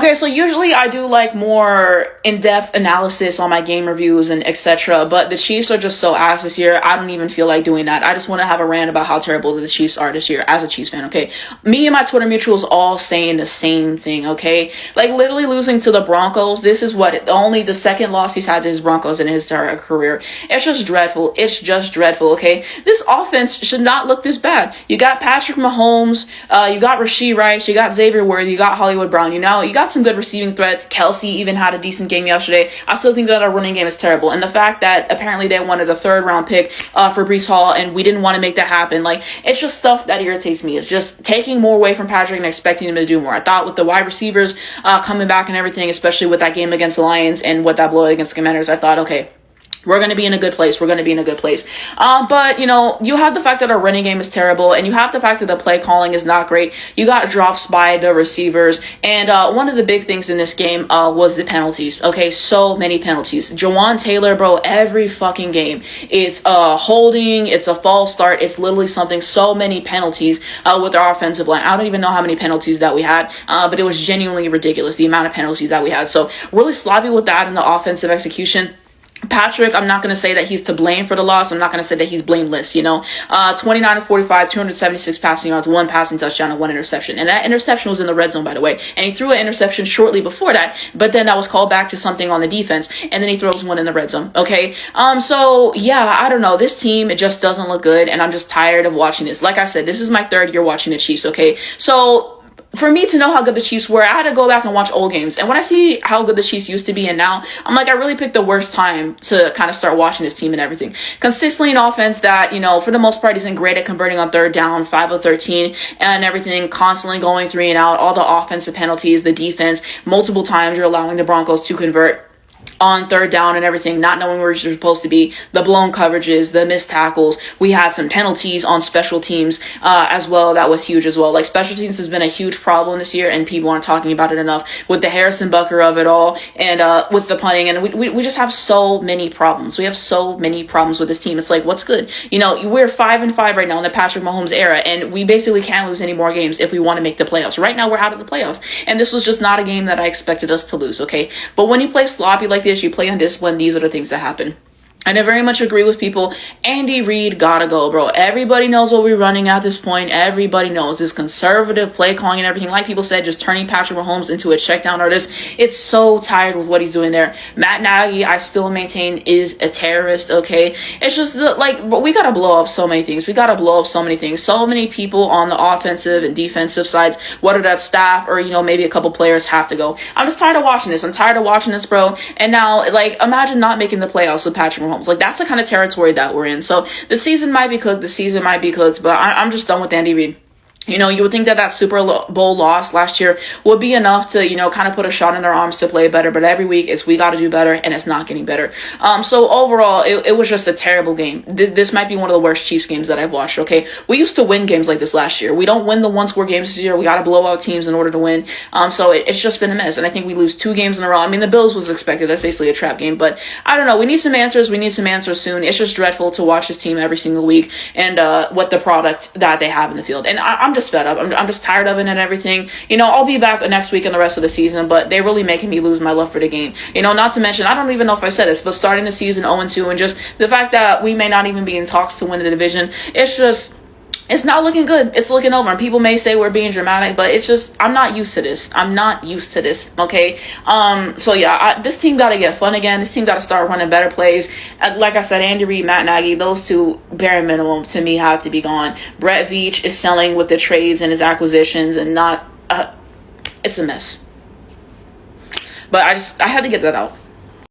Okay, so usually I do like more in-depth analysis on my game reviews and etc. But the Chiefs are just so ass this year. I don't even feel like doing that. I just want to have a rant about how terrible the Chiefs are this year as a Chiefs fan. Okay, me and my Twitter mutuals all saying the same thing. Okay, like literally losing to the Broncos. This is only the second loss he's had to his Broncos in his entire career. It's just dreadful. It's just dreadful. Okay, this offense should not look this bad. You got Patrick Mahomes. You got Rashee Rice. You got Xavier Worthy. You got Hollywood Brown. You got some good receiving threats. Kelsey even had a decent game yesterday. I still think that our running game is terrible. And the fact that apparently they wanted a third-round pick for Breece Hall, and we didn't want to make that happen. Like, it's just stuff that irritates me. It's just taking more away from Patrick and expecting him to do more. I thought with the wide receivers coming back and everything, especially with that game against the Lions and with that blowout against the Commanders, I thought, okay, we're going to be in a good place. We're going to be in a good place. But, you have the fact that our running game is terrible, and you have the fact that the play calling is not great. You got drops by the receivers. And one of the big things in this game was the penalties. Okay, so many penalties. Jawan Taylor, bro, every fucking game. It's holding. It's a false start. It's literally something. So many penalties with our offensive line. I don't even know how many penalties that we had, but it was genuinely ridiculous, the amount of penalties that we had. So really sloppy with that in the offensive execution. Patrick, I'm not going to say that he's to blame for the loss. I'm not going to say that he's blameless, 29 of 45, 276 passing yards, 1 passing touchdown, and 1 interception. And that interception was in the red zone, by the way. And he threw an interception shortly before that, but then that was called back to something on the defense, and then he throws one in the red zone, okay? So, yeah, I don't know. This team, it just doesn't look good, and I'm just tired of watching this. Like I said, this is my 3rd year watching the Chiefs, okay? So, for me to know how good the Chiefs were, I had to go back and watch old games. And when I see how good the Chiefs used to be and now, I'm like, I really picked the worst time to kind of start watching this team and everything. Consistently an offense that, for the most part isn't great at converting on 3rd down, 5 of 13 and everything, constantly going 3 and out, all the offensive penalties, the defense, multiple times you're allowing the Broncos to convert on 3rd down and everything, not knowing where you're supposed to be, the blown coverages, the missed tackles. We had some penalties on special teams as well. That was huge as well. Like, special teams has been a huge problem this year, and people aren't talking about it enough, with the Harrison Butker of it all, and with the punting, and we just have so many problems. We have so many problems with this team. It's like, what's good? We're 5-5 right now in the Patrick Mahomes era, and we basically can't lose any more games if we want to make the playoffs. Right now, we're out of the playoffs, and this was just not a game that I expected us to lose, okay? But when you play sloppy like this, you play undisciplined, these are the things that happen. And I very much agree with people. Andy Reid gotta go, bro. Everybody knows what we're running at this point. Everybody knows this conservative play calling and everything. Like people said, just turning Patrick Mahomes into a check down artist. It's so tired with what he's doing there. Matt Nagy, I still maintain, is a terrorist, okay? It's just, but we gotta blow up so many things. We gotta blow up so many things. So many people on the offensive and defensive sides, whether that's staff or, maybe a couple players, have to go. I'm just tired of watching this. I'm tired of watching this, bro. And now, imagine not making the playoffs with Patrick Mahomes. Like, that's the kind of territory that we're in. So the season might be cooked. But I'm just done with Andy Reid. You would think that Super Bowl loss last year would be enough to, kind of put a shot in their arms to play better. But every week we got to do better, and it's not getting better. So overall, it was just a terrible game. This might be one of the worst Chiefs games that I've watched, okay? We used to win games like this last year. We don't win the one-score games this year. We got to blow out teams in order to win. So it's just been a mess. And I think we lose 2 games in a row. I mean, the Bills was expected. That's basically a trap game. But I don't know. We need some answers. We need some answers soon. It's just dreadful to watch this team every single week and what the product that they have in the field. And I'm just fed up. I'm just tired of it and everything. I'll be back next week and the rest of the season, but they're really making me lose my love for the game. Not to mention, I don't even know if I said this, but starting the season 0-2 and just the fact that we may not even be in talks to win the division, it's not looking good. It's looking over. And people may say we're being dramatic, but it's just, I'm not used to this. Okay? So yeah, this team got to get fun again. This team got to start running better plays. Like I said, Andy Reid, Matt Nagy, those two, bare minimum, to me, have to be gone. Brett Veach is selling with the trades and his acquisitions and not, it's a mess. But I had to get that out.